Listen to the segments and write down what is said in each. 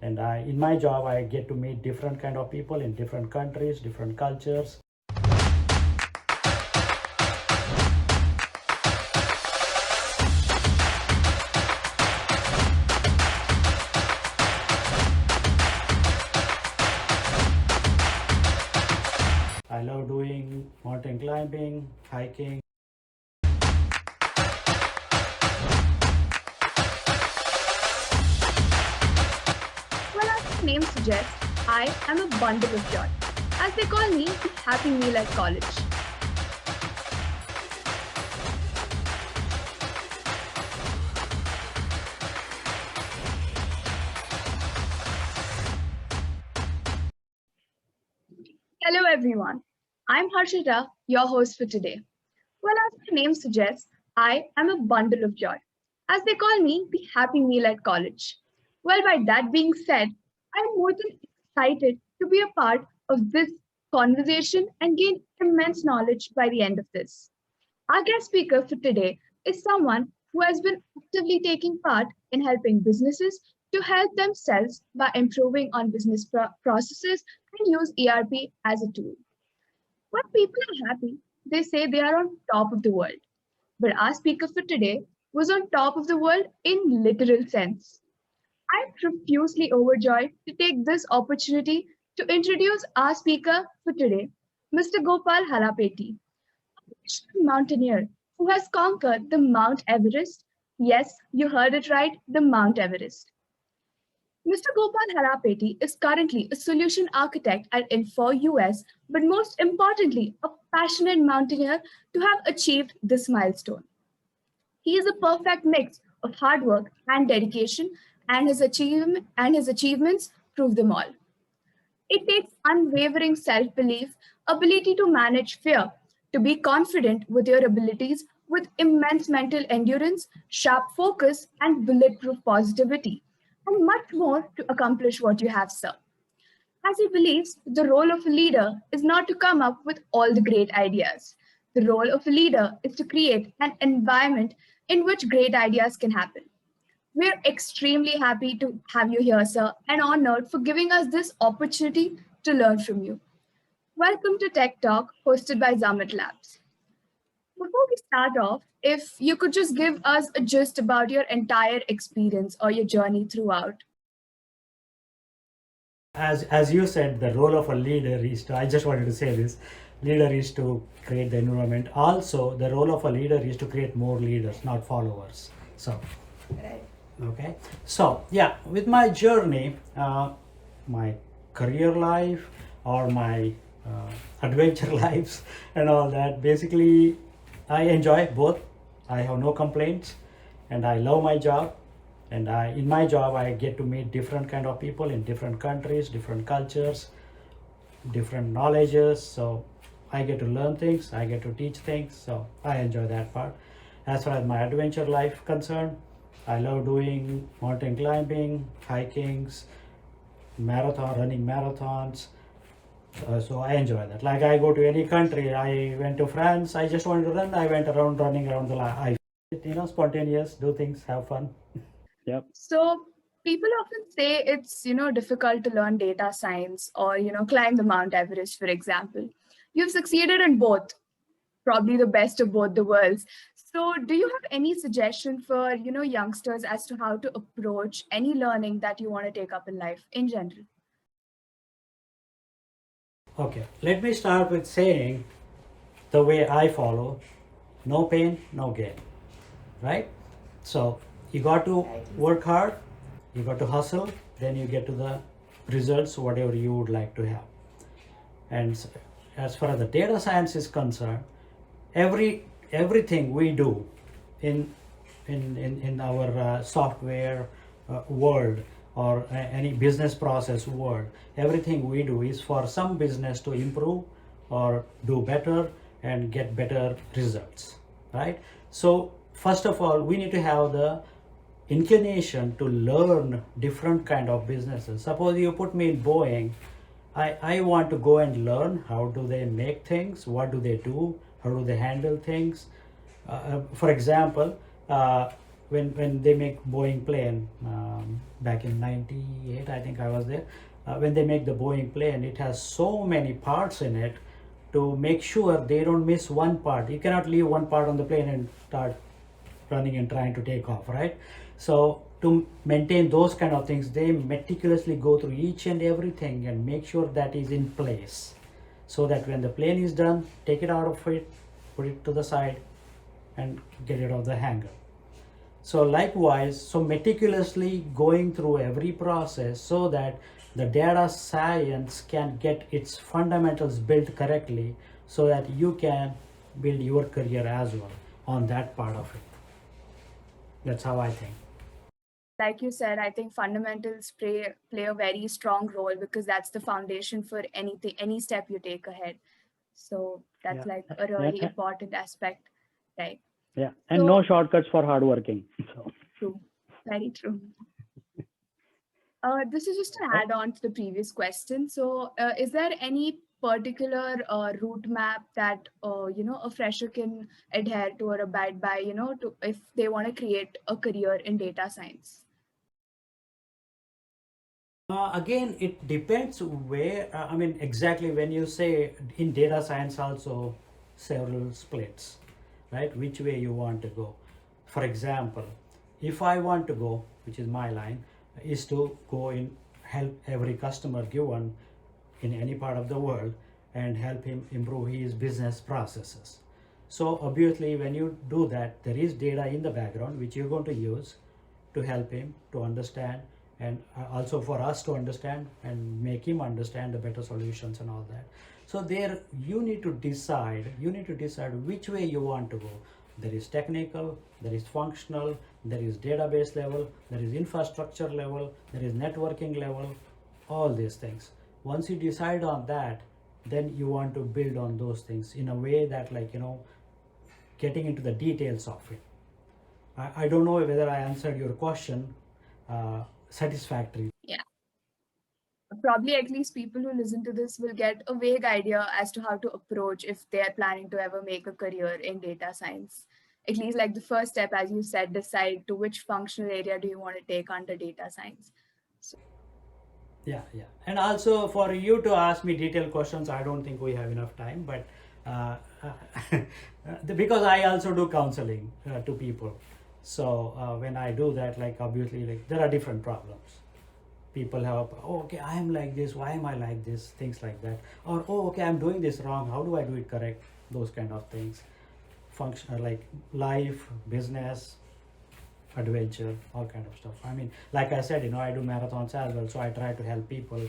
And in my job, I get to meet different kind of people in different countries, different cultures. I love doing mountain climbing, hiking. Well, as the name suggests, I am a bundle of joy. As they call me, the happy meal at college. Hello, everyone. I'm Harshita, your host for today. Well, as the name suggests, I am a bundle of joy. As they call me, the happy meal at college. Well, by that being said, I'm more than excited to be a part of this conversation and gain immense knowledge by the end of this. Our guest speaker for today is someone who has been actively taking part in helping businesses to help themselves by improving on business processes and use ERP as a tool. When people are happy, they say they are on top of the world. But our speaker for today was on top of the world in literal sense. I'm profusely overjoyed to take this opportunity to introduce our speaker for today, Mr. Gopal Halapeti, mountaineer who has conquered the Mount Everest. Yes, you heard it right, the Mount Everest. Mr. Gopal Harapeti is currently a solution architect at Infor US, but most importantly, a passionate mountaineer to have achieved this milestone. He is a perfect mix of hard work and dedication, and his achievements prove them all. It takes unwavering self belief, ability to manage fear, to be confident with your abilities, with immense mental endurance, sharp focus, and bulletproof positivity, and much more to accomplish what you have, sir. As he believes the role of a leader is not to come up with all the great ideas. The role of a leader is to create an environment in which great ideas can happen. We're extremely happy to have you here, sir, and honored for giving us this opportunity to learn from you. Welcome to Tech Talk, hosted by Zamet Labs. Before we start off, if you could just give us a gist about your entire experience or your journey throughout. As you said, the role of a leader is to, I just wanted to say this, leader is to create the environment. Also, the role of a leader is to create more leaders, not followers. So, Right. okay. So, yeah, with my journey, my career life or my adventure lives and all that, basically, I enjoy both. I have no complaints and I love my job. And in my job, I get to meet different kind of people in different countries, different cultures, different knowledges. So I get to learn things, I get to teach things. So I enjoy that part. As far as my adventure life concerned, I love doing mountain climbing, hikings, running marathons. So I enjoy that. Like I go to any country, I went to France, I just wanted to run, I went around running around I, spontaneous, do things, have fun. Yep. So people often say it's difficult to learn data science or climb the Mount Everest, for example. You've succeeded in both, probably the best of both the worlds. So do you have any suggestion for youngsters as to how to approach any learning that you want to take up in life in general? Okay, let me start with saying the way I follow, no pain, no gain, right? So you got to work hard, you got to hustle, then you get to the results, whatever you would like to have. And as far as the data science is concerned, everything we do in in our software world or any business process world, everything we do is for some business to improve or do better and get better results, right? So first of all, we need to have the inclination to learn different kind of businesses. Suppose you put me in Boeing, I want to go and learn how do they make things, what do they do, how do they handle things. For example, when they make Boeing plane, back in 98, I think I was there. When they make the Boeing plane, it has so many parts in it to make sure they don't miss one part. You cannot leave one part on the plane and start running and trying to take off, right? So to maintain those kind of things, they meticulously go through each and everything and make sure that is in place, so that when the plane is done, take it out of it, put it to the side, and get it off the hanger. So likewise, so meticulously going through every process so that the data science can get its fundamentals built correctly, so that you can build your career as well on that part of it. That's how I think. Like you said, I think fundamentals play a very strong role, because that's the foundation for anything, any step you take ahead. So that's Yeah. like a really important aspect, right? Yeah, and So- no shortcuts for hardworking. So True, very true. This is just an add-on to the previous question. So, is there any particular route map that a fresher can adhere to or abide by, to if they want to create a career in data science? Again, it depends where, I mean, exactly when you say in data science, also several splits, right? Which way you want to go. For example, if I want to go, which is my line, is to go in help every customer given in any part of the world and help him improve his business processes. So obviously, when you do that, there is data in the background which you're going to use to help him to understand, and also for us to understand and make him understand the better solutions and all that. So there you need to decide which way you want to go. There is technical, there is functional, there is database level, there is infrastructure level, there is networking level, all these things. Once you decide on that, then you want to build on those things in a way that, like, getting into the details of it. I don't know whether I answered your question satisfactory. Yeah. Probably at least people who listen to this will get a vague idea as to how to approach if they are planning to ever make a career in data science. At least like the first step, as you said, decide to which functional area do you want to take under data science. Yeah. And also for you to ask me detailed questions, I don't think we have enough time, but because I also do counseling to people. So when I do that, like, obviously, like, there are different problems. People have, oh, okay, I am like this, why am I like this, things like that. Or, oh, okay, I'm doing this wrong, how do I do it correct, those kind of things. Function, like life, business, adventure, all kind of stuff. I mean, like I said, I do marathons as well, so I try to help people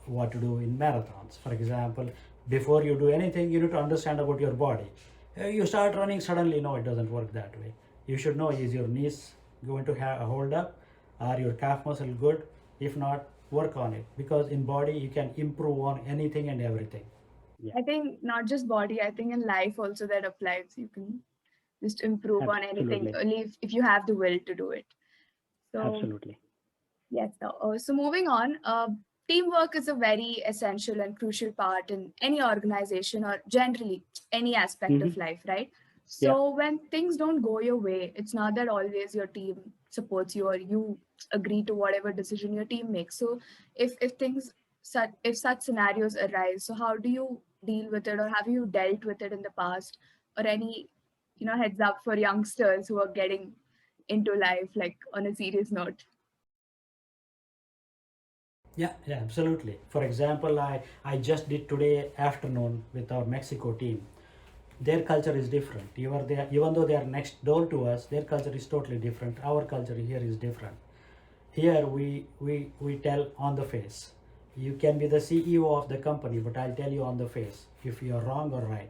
what to do in marathons. For example, before you do anything, you need to understand about your body. You start running, suddenly, no, it doesn't work that way. You should know, is your knees going to hold up? Are your calf muscle good? If not, work on it, because in body you can improve on anything and everything. I think not just body, I think in life also that applies. You can just improve on anything, Absolutely. only if you have the will to do it. So Absolutely. yes. So moving on, teamwork is a very essential and crucial part in any organization or generally any aspect of life, right? So when things don't go your way, it's not that always your team supports you or you agree to whatever decision your team makes. So if such scenarios arise, so how do you deal with it, or have you dealt with it in the past, or any heads up for youngsters who are getting into life, like on a serious note? Yeah, absolutely. For example, I just did today afternoon with our Mexico team. Their culture is different. Even though they are next door to us, their culture is totally different. Our culture here is different. Here we tell on the face. You can be the CEO of the company, but I'll tell you on the face if you are wrong or right.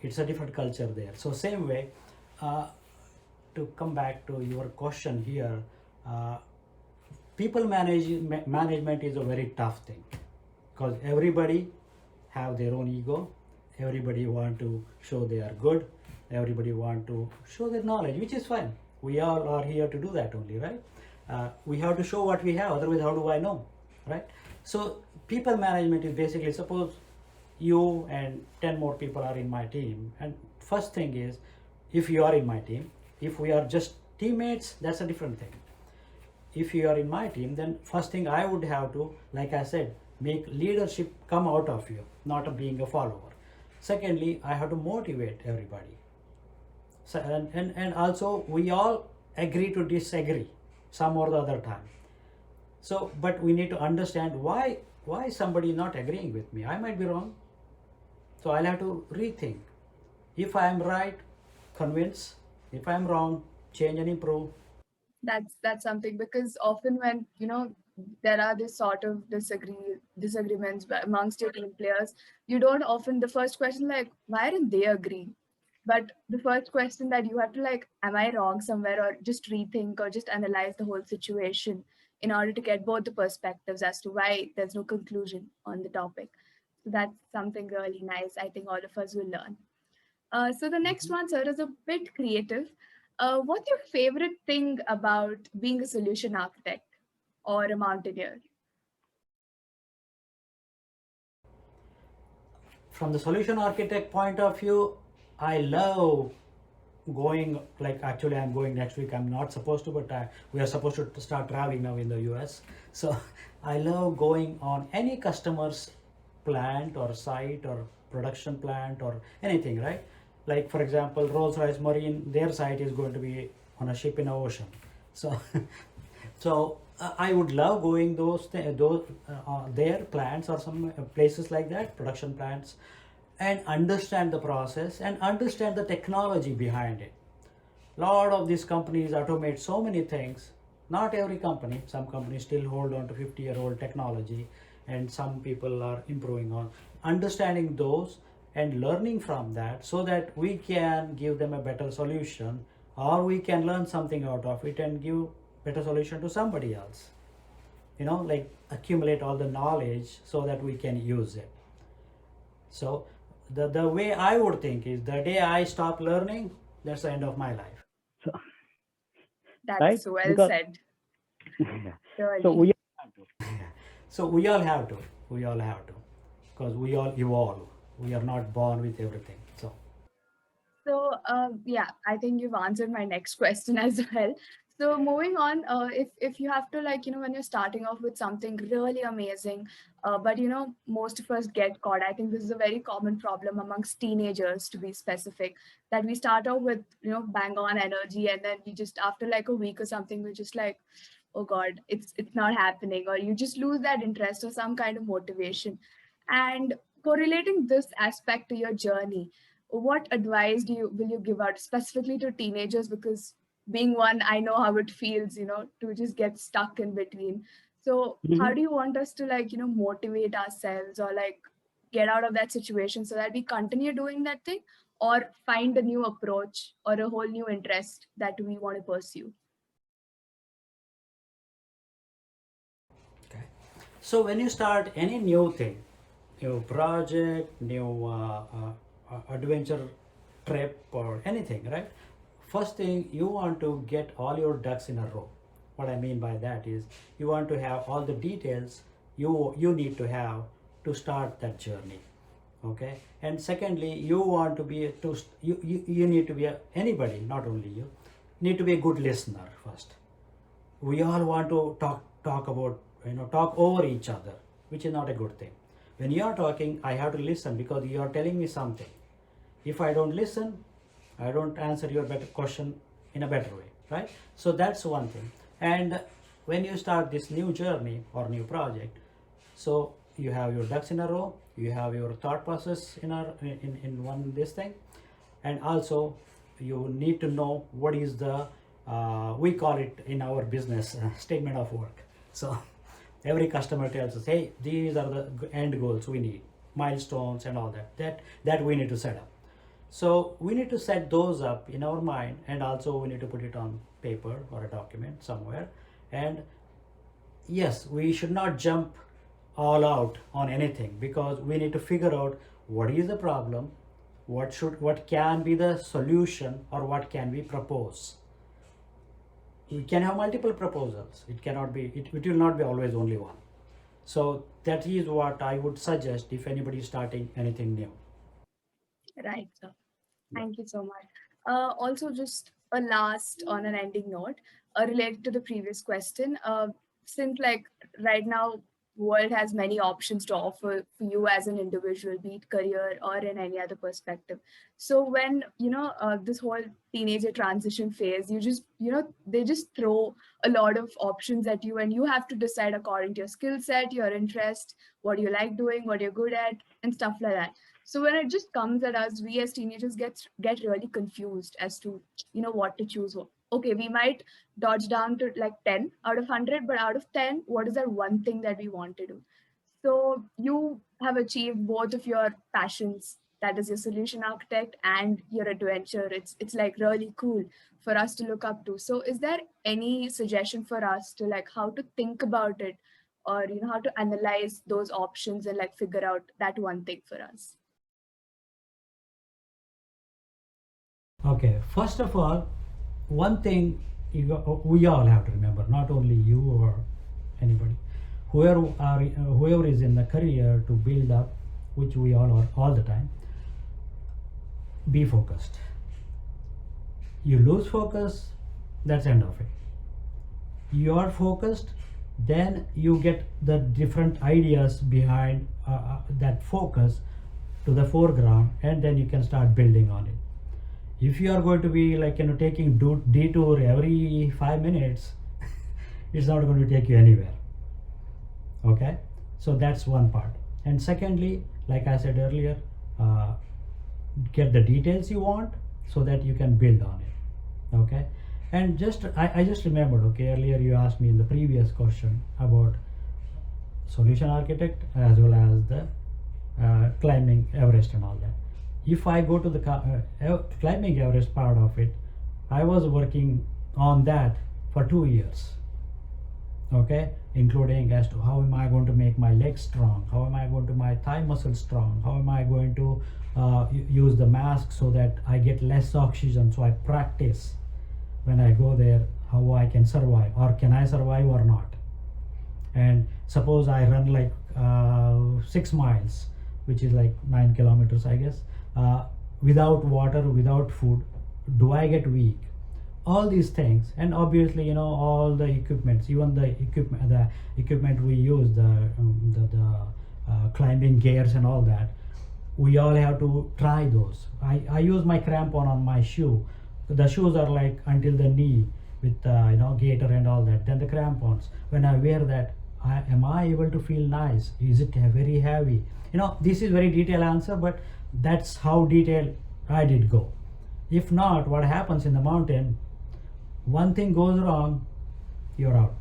It's a different culture there. So same way, to come back to your question here, people management is a very tough thing, because everybody have their own ego. Everybody want to show they are good. Everybody want to show their knowledge, which is fine. We all are here to do that only, right? We have to show what we have, otherwise how do I know, right? So people management is basically, suppose you and 10 more people are in my team, and first thing is, if you are in my team, if we are just teammates, that's a different thing. If you are in my team, then first thing I would have to, like I said, make leadership come out of you, not being a follower. Secondly, I have to motivate everybody. So, and also we all agree to disagree some or the other time. So, but we need to understand why somebody not agreeing with me. I might be wrong. So I'll have to rethink. If I am right, convince. If I am wrong, change and improve. That's something, because often when there are this sort of disagreements amongst your team players, you don't often, the first question like, why didn't they agree? But the first question that you have to like, am I wrong somewhere, or just rethink or just analyze the whole situation in order to get both the perspectives as to why there's no conclusion on the topic. So that's something really nice, I think all of us will learn. So the next one, sir, is a bit creative. What's your favorite thing about being a solution architect or a mountaineer? From the solution architect point of view, I love going, like actually I'm going next week. I'm not supposed to, but we are supposed to start traveling now in the US. So I love going on any customer's plant or site or production plant or anything, right? Like for example, Rolls-Royce Marine, their site is going to be on a ship in the ocean. So so I would love going their plants or some places like that, production plants, and understand the process and understand the technology behind it. Lot of these companies automate so many things. Not every company. Some companies still hold on to 50-year-old technology, and some people are improving on understanding those and learning from that, so that we can give them a better solution, or we can learn something out of it and give better solution to somebody else. Like accumulate all the knowledge so that we can use it. So the way I would think is, the day I stop learning, that's the end of my life. So, That's right? well Because said. so Really. we So we all have to, because we all evolve. We are not born with everything. So yeah, I think you've answered my next question as well. So moving on, if you have to like when you're starting off with something really amazing, but most of us get caught. I think this is a very common problem amongst teenagers, to be specific, that we start out with bang on energy, and then we just after like a week or something, we're just like, oh God, it's not happening, or you just lose that interest or some kind of motivation. And correlating this aspect to your journey, what advice will you give out specifically to teenagers? Because being one, I know how it feels, to just get stuck in between. So how Mhm. do you want us to like motivate ourselves, or like get out of that situation so that we continue doing that thing, or find a new approach or a whole new interest that we want to pursue? Okay. So when you start any new thing, new project, new adventure trip or anything, right? First thing, you want to get all your ducks in a row. What I mean by that is, you want to have all the details you need to have to start that journey. Okay. And secondly, you want to be you need to be anybody, not only you, need to be a good listener first. We all want to talk about, talk over each other, which is not a good thing. When you are talking, I have to listen, because you are telling me something. If I don't listen, I don't answer your better question in a better way, right? So that's one thing. And when you start this new journey or new project, so you have your ducks in a row, you have your thought process in one this thing, and also you need to know what is the we call it in our business statement of work. So every customer tells us, hey, these are the end goals we need, milestones and all that we need to set up. So we need to set those up in our mind, and also we need to put it on paper or a document somewhere. And yes, we should not jump all out on anything, because we need to figure out what is the problem, what can be the solution, or what can we propose. We can have multiple proposals. It will not be always only one. So that is what I would suggest if anybody is starting anything new. Right, sir. Thank you so much. Also, just a last on an ending note, related to the previous question. Since like right now, world has many options to offer for you as an individual, be it career or in any other perspective. So when this whole teenager transition phase, you just they just throw a lot of options at you, and you have to decide according to your skill set, your interest, what you like doing, what you're good at, and stuff like that. So when it just comes at us, we as teenagers get really confused as to what to choose. Okay, we might dodge down to like 10 out of 100, but out of 10, what is that one thing that we want to do? So you have achieved both of your passions, that is your solution architect and your adventure. It's like really cool for us to look up to. So is there any suggestion for us to like how to think about it, or how to analyze those options and like figure out that one thing for us? Okay, first of all, one thing we all have to remember, not only you or anybody, whoever is in the career to build up, which we all are all the time, be focused. You lose focus, that's end of it. You are focused, then you get the different ideas behind that focus to the foreground, and then you can start building on it. If you are going to be like taking detour every 5 minutes, it's not going to take you anywhere. Okay, so that's one part. And secondly, like I said earlier, get the details you want so that you can build on it. Okay, and I just remembered, okay, earlier you asked me in the previous question about solution architect as well as the climbing Everest and all that. If I go to the climbing Everest part of it, I was working on that for 2 years. Okay, including as to how am I going to make my legs strong, how am I going to my thigh muscles strong, how am I going to use the mask so that I get less oxygen, so I practice when I go there how I can survive, or can I survive or not. And suppose I run like 6 miles, which is like 9 kilometers I guess, without water, without food, do I get weak? All these things. And obviously all the equipments, even the equipment we use, the climbing gears and all that, we all have to try those. I use my crampon on my shoe. The shoes are like until the knee with gaiter and all that. Then the crampons, when I wear that, am I able to feel nice? Is it very heavy? This is very detailed answer, but that's how detailed I did go. If not, what happens in the mountain, one thing goes wrong, you're out.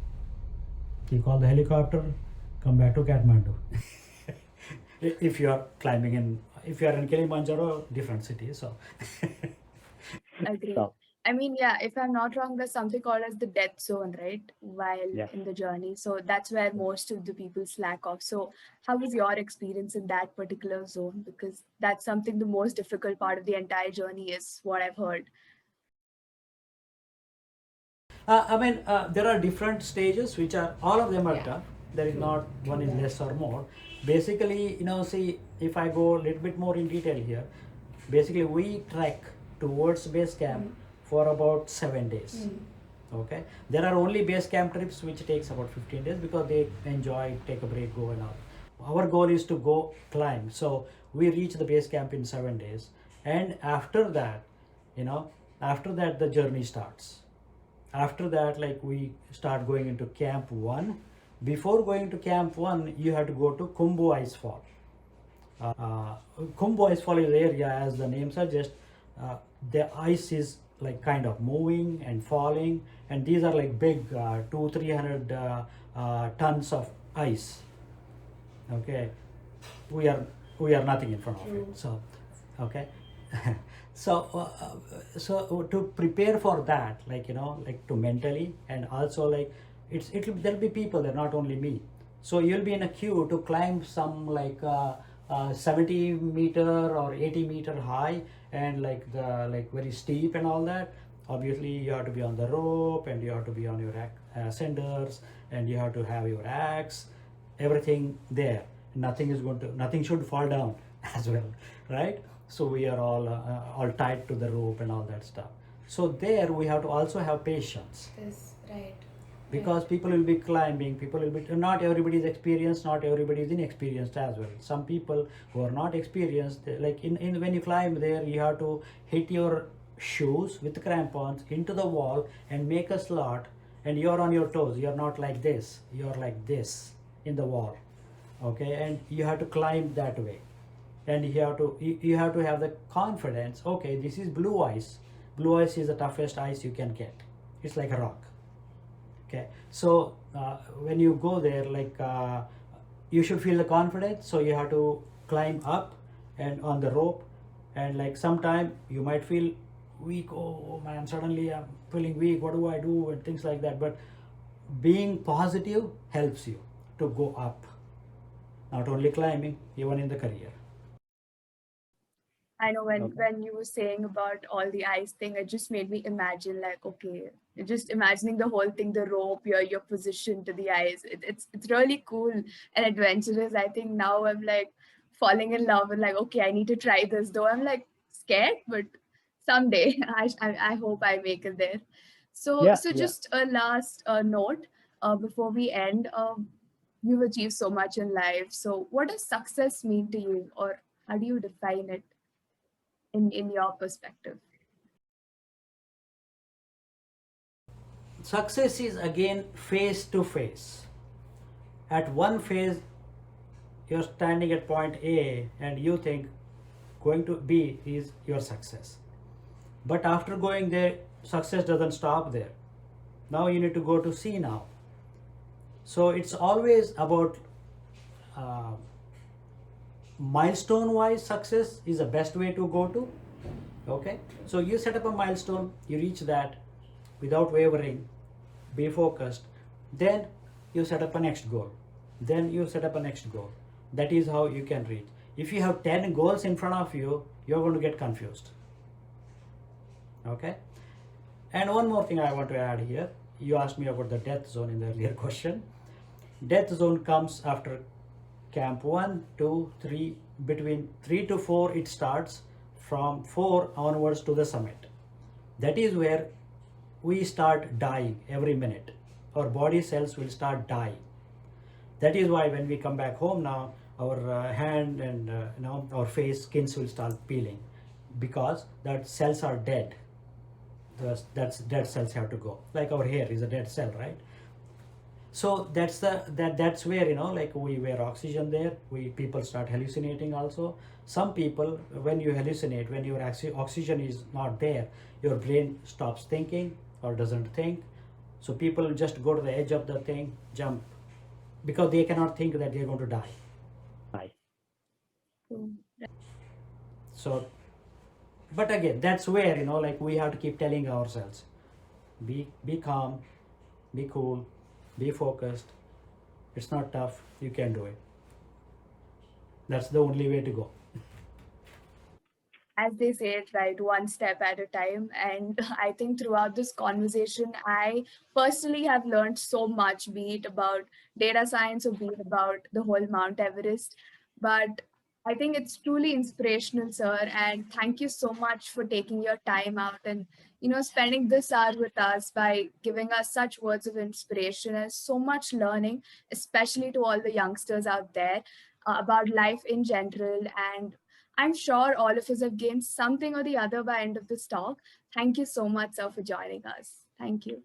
You call the helicopter, come back to Kathmandu. If you are if you are in Kilimanjaro, different city. So Agree. So, I mean, yeah, if I'm not wrong, there's something called as the death zone, right? While yes. in the journey. So that's where most of the people slack off. So how was your experience in that particular zone? Because that's something the most difficult part of the entire journey is what I've heard. there are different stages, which are all of them are Yeah. tough. There is not one is less or more. Basically, see, if I go a little bit more in detail here, basically we trek towards base camp for about 7 days. Okay, there are only base camp trips which takes about 15 days because they enjoy, take a break, go and all. Our goal is to go climb. So we reach the base camp in 7 days, and after that, the journey starts. After that, like we start going into camp 1. Before going to camp 1, you have to go to Khumbu Ice Fall. Khumbu Ice Fall is the area, as the name suggests, the ice is like kind of moving and falling, and these are like big 200-300 tons of ice. Okay, we are nothing in front of it. So okay. So to prepare for that, like to mentally, and also like there'll be people there, not only me. So you'll be in a queue to climb some like 70 meter or 80 meter high, and like very steep and all that. Obviously you have to be on the rope, and you have to be on your ascenders, and you have to have your axe, everything there. Nothing should fall down as well, right? So we are all tied to the rope and all that stuff. So there we have to also have patience, This, right. because people will be climbing, people will be, not everybody is experienced, not everybody is inexperienced as well. Some people who are not experienced, like in when you climb there, you have to hit your shoes with crampons into the wall and make a slot, and you're on your toes, you're not like this, you're like this in the wall, okay, and you have to climb that way, and you have to have the confidence, okay, this is blue ice. Blue ice is the toughest ice you can get. It's like a rock. Okay, so when you go there, like you should feel the confidence, so you have to climb up and on the rope, and like sometime you might feel weak. Oh man, suddenly I'm feeling weak, what do I do, and things like that. But being positive helps you to go up, not only climbing, even in the career. I know when Okay. when you were saying about all the ice thing, it just made me imagine like, okay, just imagining the whole thing, the rope, your position to the ice. It's really cool and adventurous. I think now I'm like falling in love and like, okay, I need to try this. Though I'm like scared, but someday I hope I make it there. So Yeah, so yeah. just a last note before we end. You've achieved so much in life. So what does success mean to you, or how do you define it in your perspective? Success is again face to face. At one phase, you're standing at point A and you think going to B is your success. But after going there, success doesn't stop there. Now you need to go to C now. So it's always about uh, milestone wise success is the best way to go to. Okay, so you set up a milestone, you reach that without wavering, be focused, then you set up a next goal, then you set up a next goal. That is how you can reach. If you have 10 goals in front of you, you're going to get confused. Okay, and one more thing I want to add here, you asked me about the death zone in the earlier question. Death zone comes after camp 1, 2, 3, between 3 to 4 it starts, from 4 onwards to the summit. That is where we start dying every minute. Our body cells will start dying. That is why when we come back home now, our hand and our face, skins will start peeling, because that cells are dead. That's dead cells have to go. Like our hair is a dead cell, right? So that's where, like we wear oxygen there. People start hallucinating also. Some people, when you hallucinate, when your oxygen is not there, your brain stops thinking or doesn't think. So people just go to the edge of the thing, jump, because they cannot think that they're going to die. Hi. So, but again, that's where, like we have to keep telling ourselves, be calm, be cool, be focused. It's not tough, you can do it. That's the only way to go. As they say it, right, one step at a time. And I think throughout this conversation, I personally have learned so much, be it about data science or be it about the whole Mount Everest. But I think it's truly inspirational, sir. And thank you so much for taking your time out and spending this hour with us by giving us such words of inspiration and so much learning, especially to all the youngsters out there about life in general. And I'm sure all of us have gained something or the other by end of this talk. Thank you so much, sir, for joining us. Thank you.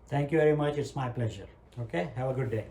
Thank you very much. It's my pleasure. Okay, have a good day.